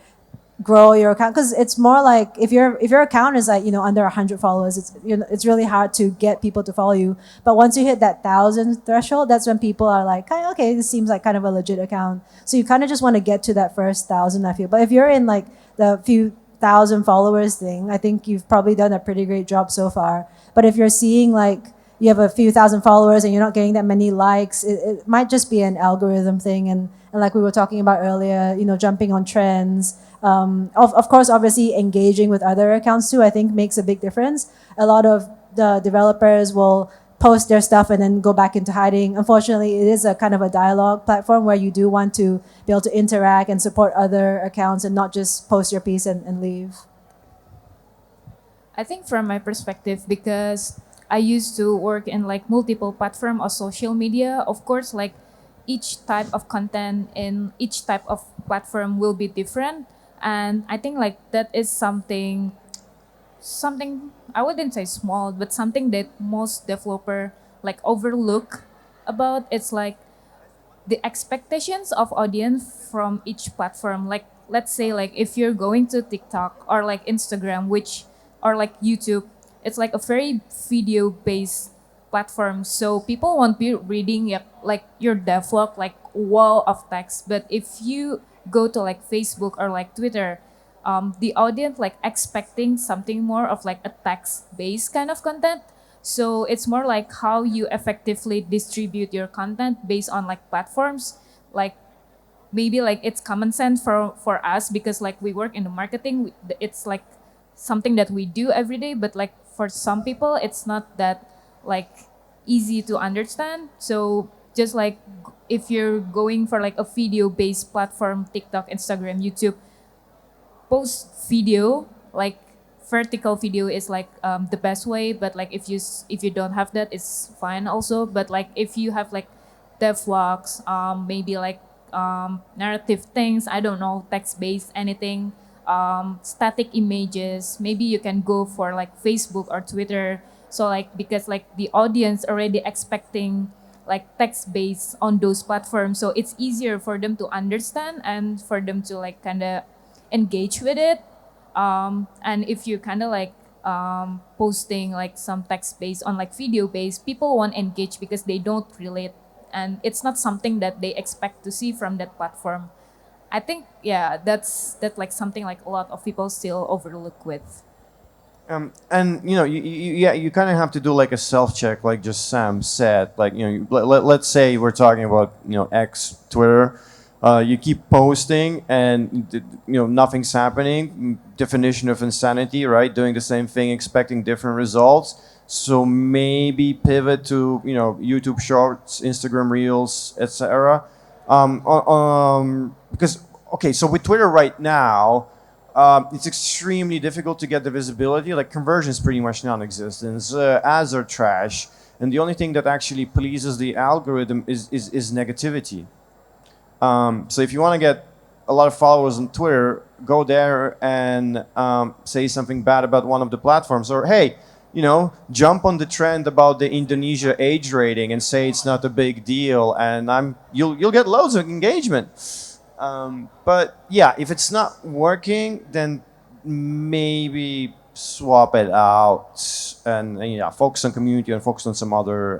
grow your account. Because it's more like if your account is like under 100 followers, it's really hard to get people to follow you. But once you hit that 1,000 threshold, that's when people are like, okay, this seems like kind of a legit account. So you kind of just want to get to that first 1,000, I feel. But if you're in like the few thousand followers thing, I think you've probably done a pretty great job so far. But if you're seeing like you have a few thousand followers and you're not getting that many likes, it might just be an algorithm thing. And like we were talking about earlier, jumping on trends. Of course, obviously engaging with other accounts too, I think makes a big difference. A lot of the developers will post their stuff and then go back into hiding. Unfortunately, it is a kind of a dialogue platform where you do want to be able to interact and support other accounts and not just post your piece and leave. I think from my perspective, because I used to work in like multiple platform or social media, of course, like each type of content in each type of platform will be different. And I think like that is something I wouldn't say small, but something that most developer like overlook about. It's like the expectations of audience from each platform. Like let's say like if you're going to TikTok or like Instagram, or like YouTube, it's like a very video based platform. So people won't be reading like your devlog like wall of text. But if you go to like Facebook or like Twitter, the audience like expecting something more of like a text-based kind of content. So it's more like how you effectively distribute your content based on like platforms. Like maybe like it's common sense for us because like we work in the marketing. It's like something that we do every day. But like for some people, it's not that like easy to understand. So just like if you're going for like a video-based platform, TikTok, Instagram, YouTube, post video, like vertical video is like the best way. But like if you don't have that, it's fine also. But like if you have like devlogs, maybe like narrative things, I don't know, text based anything, static images, maybe you can go for like Facebook or Twitter. So like because like the audience already expecting like text based on those platforms, so it's easier for them to understand and for them to like kind of engage with it. And if you kind of like posting like some text based on like video based, people won't engage because they don't relate, and it's not something that they expect to see from that platform. I think that's like something like a lot of people still overlook with. And you kind of have to do like a self-check, like just Sam said. Like let's say we're talking about X, Twitter. You keep posting and nothing's happening. Definition of insanity, right? Doing the same thing, expecting different results. So maybe pivot to YouTube Shorts, Instagram Reels, etc. Because so with Twitter right now, it's extremely difficult to get the visibility. Like conversion is pretty much non-existent. Ads are trash, and the only thing that actually pleases the algorithm is negativity. So if you want to get a lot of followers on Twitter, go there and say something bad about one of the platforms, or hey, jump on the trend about the Indonesia age rating and say it's not a big deal, and you'll get loads of engagement. But yeah, if it's not working, then maybe swap it out and focus on community and focus on some other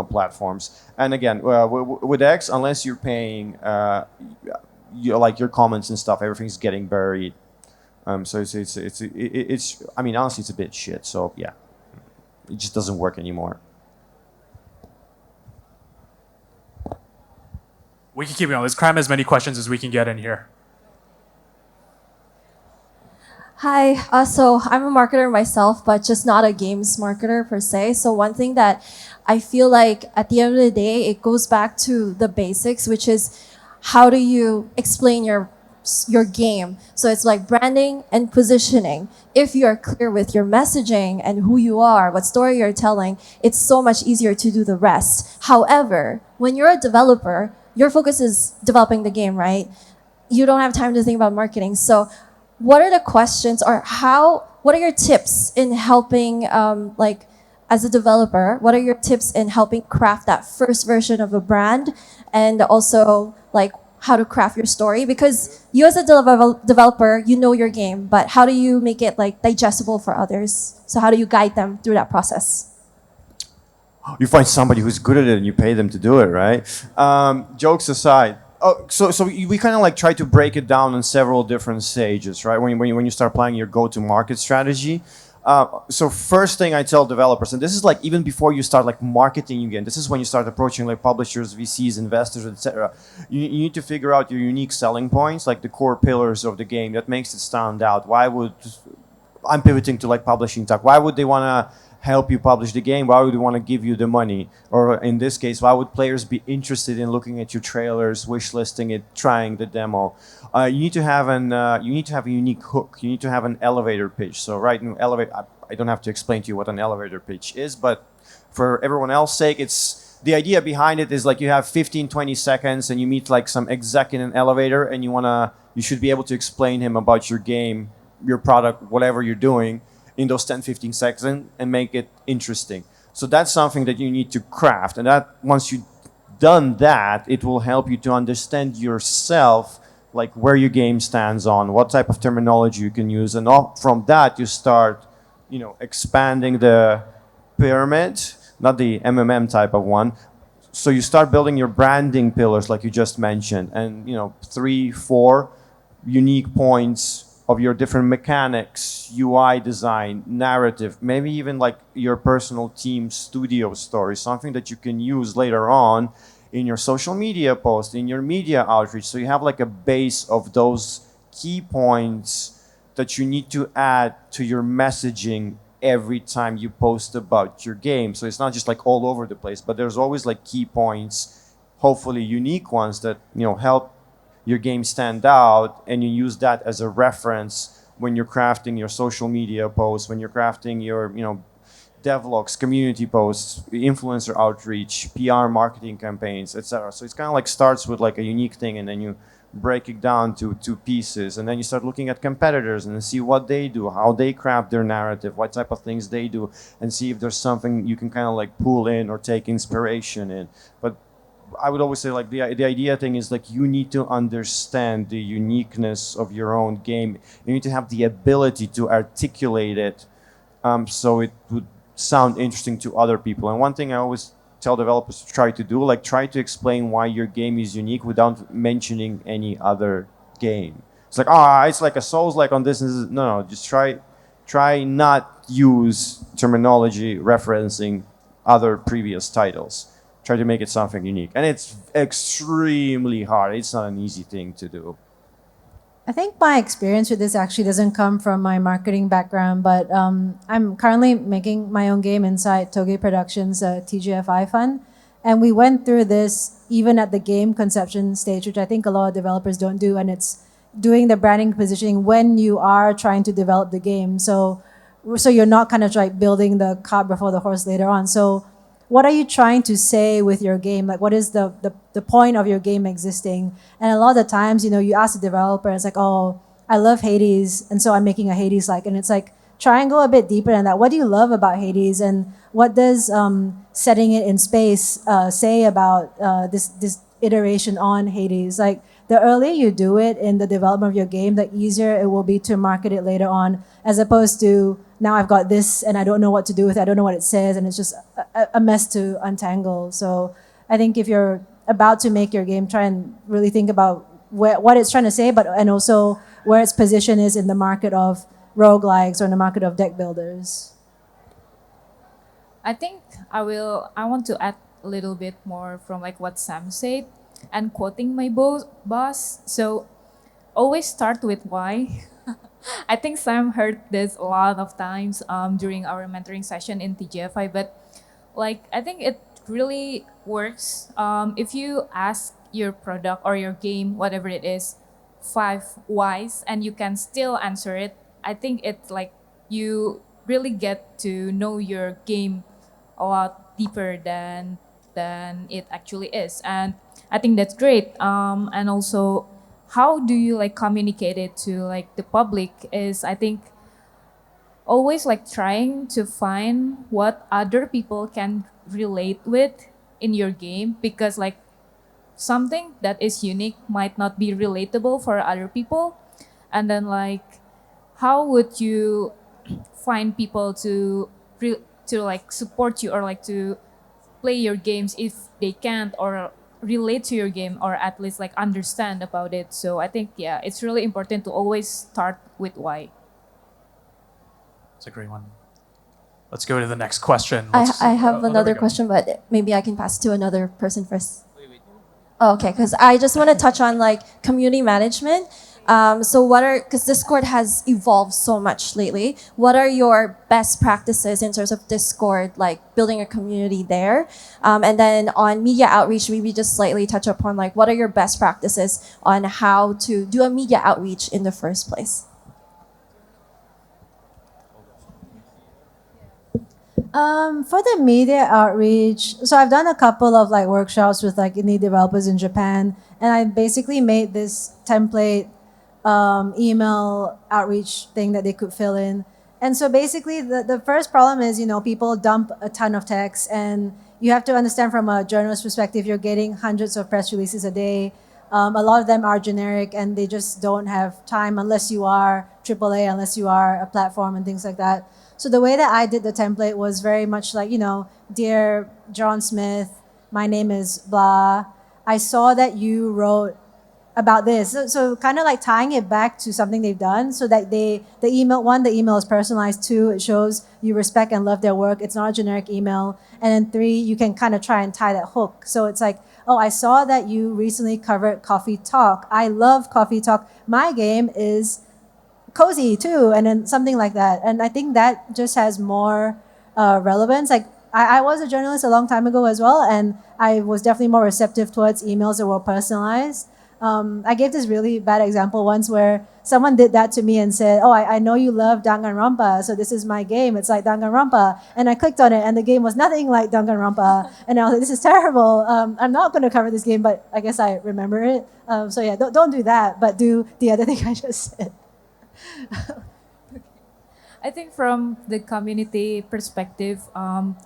platforms. And again, with X, unless you're paying, like your comments and stuff, everything's getting buried. So it's I mean, honestly, it's a bit shit. So yeah, it just doesn't work anymore. We can keep going. Let's cram as many questions as we can get in here. Hi, so I'm a marketer myself, but just not a games marketer per se. So one thing that I feel like at the end of the day, it goes back to the basics, which is how do you explain your game? So it's like branding and positioning. If you are clear with your messaging and who you are, what story you're telling, it's so much easier to do the rest. However, when you're a developer, your focus is developing the game, right? You don't have time to think about marketing. So what are the questions, or what are your tips in helping, like as a developer, what are your tips in helping craft that first version of a brand, and also like how to craft your story? Because you as a developer, you know your game, but how do you make it like digestible for others? So how do you guide them through that process? You find somebody who's good at it and you pay them to do it, right? Jokes aside, so we kind of like try to break it down in several different stages, right? When you start planning your go-to-market strategy. So first thing I tell developers, and this is like even before you start like marketing again, this is when you start approaching like publishers, VCs, investors, etc. You need to figure out your unique selling points, like the core pillars of the game that makes it stand out. Why would I'm pivoting to like publishing talk. Why would they want to help you publish the game? Why would they want to give you the money? Or in this case, why would players be interested in looking at your trailers, wishlisting it, trying the demo? You need to have a unique hook. You need to have an elevator pitch. So right in I don't have to explain to you what an elevator pitch is, but for everyone else's sake, it's the idea behind it is like you have 15, 20 seconds and you meet like some exec in an elevator and you should be able to explain him about your game, your product, whatever you're doing in those 10, 15 seconds and make it interesting. So that's something that you need to craft. And that once you've done that, it will help you to understand yourself, like where your game stands on, what type of terminology you can use. And from that, you start, expanding the pyramid, not the MMM type of one. So you start building your branding pillars, like you just mentioned, and 3, 4 unique points of your different mechanics, UI design, narrative, maybe even like your personal team studio story, something that you can use later on in your social media post, in your media outreach. So you have like a base of those key points that you need to add to your messaging every time you post about your game. So it's not just like all over the place, but there's always like key points, hopefully unique ones that help your game stand out, and you use that as a reference when you're crafting your social media posts, when you're crafting your devlogs, community posts, influencer outreach, PR marketing campaigns, etc. So it's kind of like starts with like a unique thing, and then you break it down to 2 pieces, and then you start looking at competitors and see what they do, how they craft their narrative, what type of things they do, and see if there's something you can kind of like pull in or take inspiration in. But I would always say like the idea thing is like you need to understand the uniqueness of your own game. You need to have the ability to articulate it so it would sound interesting to other people. And one thing I always tell developers to try to do, like try to explain why your game is unique without mentioning any other game. It's like, it's like a Souls-like on this. No, just try not use terminology referencing other previous titles. Try to make it something unique. And it's extremely hard. It's not an easy thing to do. I think my experience with this actually doesn't come from my marketing background, but I'm currently making my own game inside Toge Productions, TGFI fund. And we went through this even at the game conception stage, which I think a lot of developers don't do, and it's doing the branding positioning when you are trying to develop the game. So you're not kind of like building the cart before the horse later on. So what are you trying to say with your game? Like, what is the point of your game existing? And a lot of the times, you ask the developer, it's like, oh, I love Hades, and so I'm making a Hades-like. And it's like, try and go a bit deeper than that. What do you love about Hades? And what does setting it in space say about this iteration on Hades? Like, the earlier you do it in the development of your game, the easier it will be to market it later on, as opposed to now I've got this and I don't know what to do with it. I don't know what it says, and it's just a mess to untangle. So I think if you're about to make your game, try and really think about what it's trying to say, and also where its position is in the market of roguelikes or in the market of deck builders. I think I want to add a little bit more from like what Sam said, and quoting my boss. So always start with why. I think Sam heard this a lot of times during our mentoring session in TGFI, but like I think it really works if you ask your product or your game, whatever it is, 5 whys, and you can still answer it. I think it's like you really get to know your game a lot deeper than it actually is, and I think that's great. And also, how do you like communicate it to like the public is, I think, always like trying to find what other people can relate with in your game, because like something that is unique might not be relatable for other people. And then like, how would you find people to like support you or like to play your games if they can't or relate to your game, or at least like understand about it? So I think, yeah, it's really important to always start with why. That's a great one. Let's go to the next question. I have another question, but maybe I can pass to another person first. Oh, okay, because I just want to touch on like community management. So because Discord has evolved so much lately, what are your best practices in terms of Discord, like building a community there? And then on media outreach, maybe just slightly touch upon like what are your best practices on how to do a media outreach in the first place? For the media outreach, so I've done a couple of like workshops with like indie developers in Japan, and I basically made this template email outreach thing that they could fill in. And so basically, the first problem is, people dump a ton of text, and you have to understand from a journalist perspective, you're getting hundreds of press releases a day. A lot of them are generic, and they just don't have time unless you are AAA, unless you are a platform and things like that. So the way that I did the template was very much like, dear John Smith, my name is blah. I saw that you wrote about this. So kind of like tying it back to something they've done so that the email is personalized. 2, it shows you respect and love their work. It's not a generic email. And then 3, you can kind of try and tie that hook. So it's like, oh, I saw that you recently covered Coffee Talk. I love Coffee Talk. My game is cozy too, and then something like that. And I think that just has more relevance. Like I was a journalist a long time ago as well, and I was definitely more receptive towards emails that were personalized. I gave this really bad example once where someone did that to me and said, oh, I know you love Danganronpa, so this is my game. It's like Danganronpa. And I clicked on it, and the game was nothing like Danganronpa. And I was like, this is terrible. I'm not going to cover this game, but I guess I remember it. So yeah, don't do that, but do the other thing I just said. I think from the community perspective,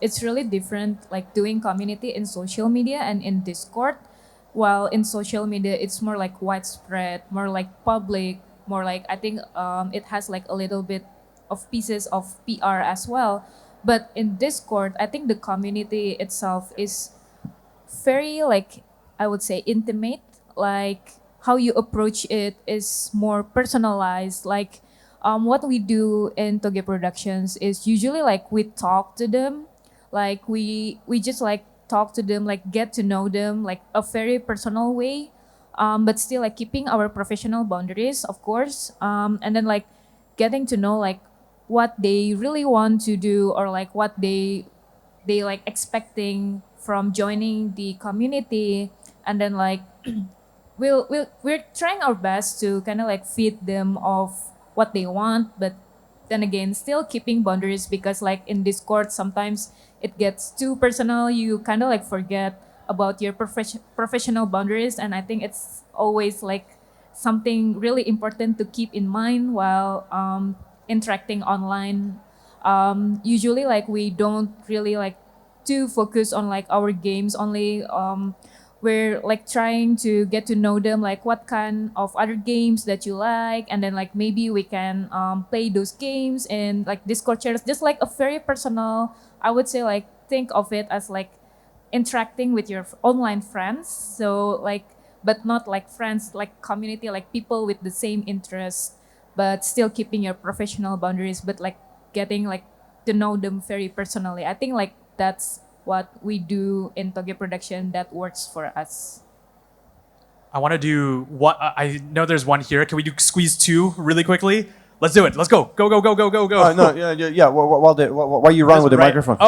it's really different, like doing community in social media and in Discord. While in social media, it's more like widespread, more like public, more like I think it has like a little bit of pieces of PR as well. But in Discord, I think the community itself is very like I would say intimate. Like how you approach it is more personalized. Like what we do in Toge Productions is usually like we talk to them, like we just like talk to them, like get to know them, like a very personal way, but still like keeping our professional boundaries, of course, and then like getting to know like what they really want to do or like what they like expecting from joining the community, and then like we're trying our best to kind of like feed them of what they want, but then again still keeping boundaries because like in Discord sometimes it gets too personal. You kind of like forget about your professional boundaries, and I think it's always like something really important to keep in mind while interacting online. Usually like we don't really like to focus on like our games only. We're like trying to get to know them, like what kind of other games that you like, and then like maybe we can play those games in like Discord channels, just like a very personal, I would say, like think of it as like interacting with your online friends. So like, but not like friends, like community, like people with the same interests, but still keeping your professional boundaries, but like getting like to know them very personally. I think like that's what we do in Toge Production that works for us. I want to do what I know. There's one here. Can we do squeeze 2 really quickly? Let's do it. Let's go. Go, go, go, go, go, go. No, yeah. While you run with the Right. microphone.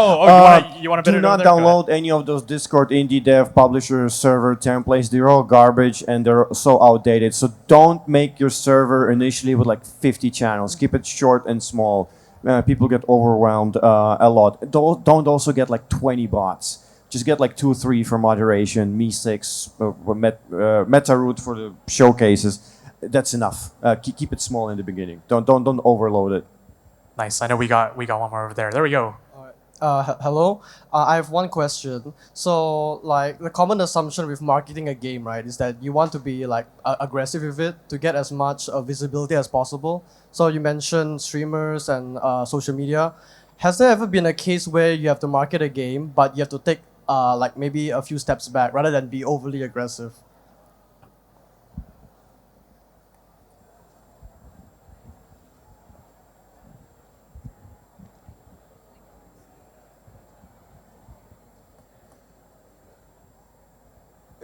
You want to do not download any of those Discord indie dev publisher server templates. They're all garbage and they're so outdated. So don't make your server initially with like 50 channels. Keep it short and small. People get overwhelmed a lot. Don't also get like 20 bots. Just get like 2 or 3 for moderation, Me6, MetaRoot for the showcases. That's enough. Keep it small in the beginning. Don't overload it. Nice. I know we got one more over there. There we go. Hello. I have one question. So, like, the common assumption with marketing a game, right, is that you want to be like aggressive with it to get as much visibility as possible. So you mentioned streamers and social media. Has there ever been a case where you have to market a game, but you have to take like maybe a few steps back rather than be overly aggressive?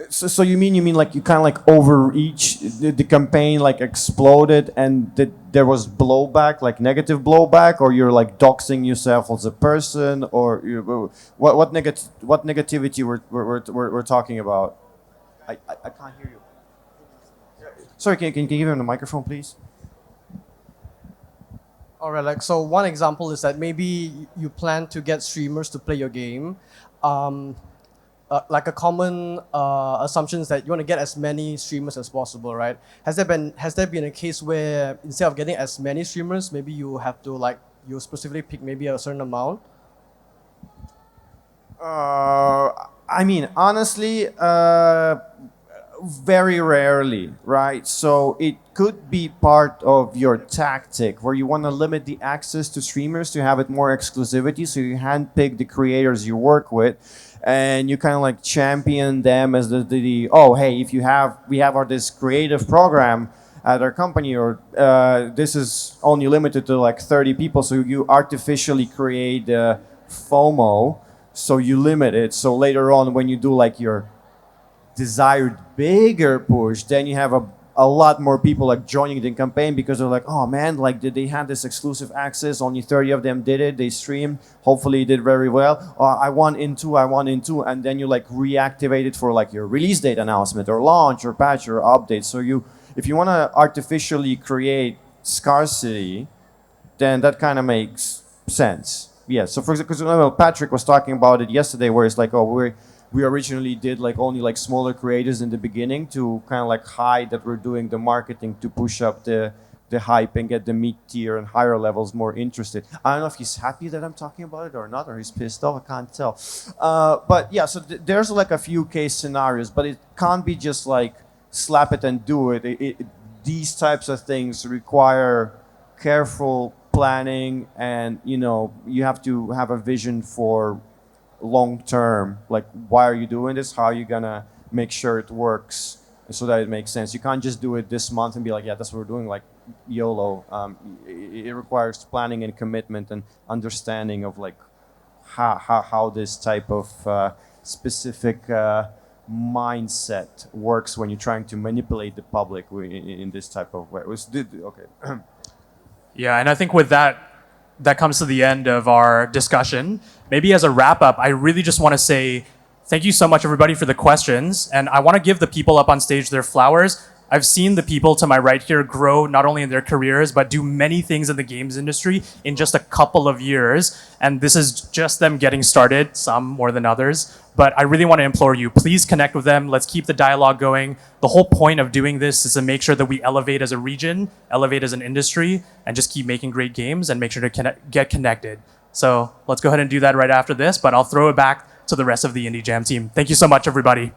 So you mean like you kind of like overreach the campaign like exploded and there was blowback, like negative blowback, or you're like doxing yourself as a person, or what negativity we're talking about? I can't hear you. Sorry, can you give him the microphone, please? All right, like so one example is that maybe you plan to get streamers to play your game. Like a common assumption is that you want to get as many streamers as possible, right? Has there been a case where instead of getting as many streamers, maybe you have to like you specifically pick maybe a certain amount? I mean, honestly, very rarely, right? So it could be part of your tactic where you want to limit the access to streamers to have it more exclusivity. So you handpick the creators you work with, and you kind of like champion them as the oh hey, if we have this creative program at our company, or this is only limited to like 30 people, so you artificially create FOMO, so you limit it. So later on, when you do like your desired bigger push, then you have a lot more people like joining the campaign because they're like, oh man, like did they have this exclusive access? Only 30 of them did it. They streamed. Hopefully, it did very well. I want into, and then you like reactivate it for like your release date announcement or launch or patch or update. So if you want to artificially create scarcity, then that kind of makes sense. Yeah. So for example, because Patrick was talking about it yesterday, where it's like, oh, we originally did like only like smaller creators in the beginning to kind of like hide that we're doing the marketing to push up the hype and get the mid-tier and higher levels more interested. I don't know if he's happy that I'm talking about it or not, or he's pissed off. I can't tell. But yeah, so there's like a few case scenarios, but it can't be just like slap it and do it. These types of things require careful planning, and you have to have a vision for long term, like why are you doing this, how are you gonna make sure it works so that it makes sense. You can't just do it this month and be like, yeah, that's what we're doing, like YOLO. It requires planning and commitment and understanding of like how this type of specific mindset works when you're trying to manipulate the public in this type of way. Okay. Yeah, and I think with that comes to the end of our discussion. Maybe as a wrap up, I really just want to say thank you so much, everybody, for the questions. And I want to give the people up on stage their flowers. I've seen the people to my right here grow not only in their careers, but do many things in the games industry in just a couple of years. And this is just them getting started, some more than others. But I really want to implore you, please connect with them. Let's keep the dialogue going. The whole point of doing this is to make sure that we elevate as a region, elevate as an industry, and just keep making great games and make sure to get connected. So let's go ahead and do that right after this, but I'll throw it back to the rest of the Indie Jam team. Thank you so much, everybody.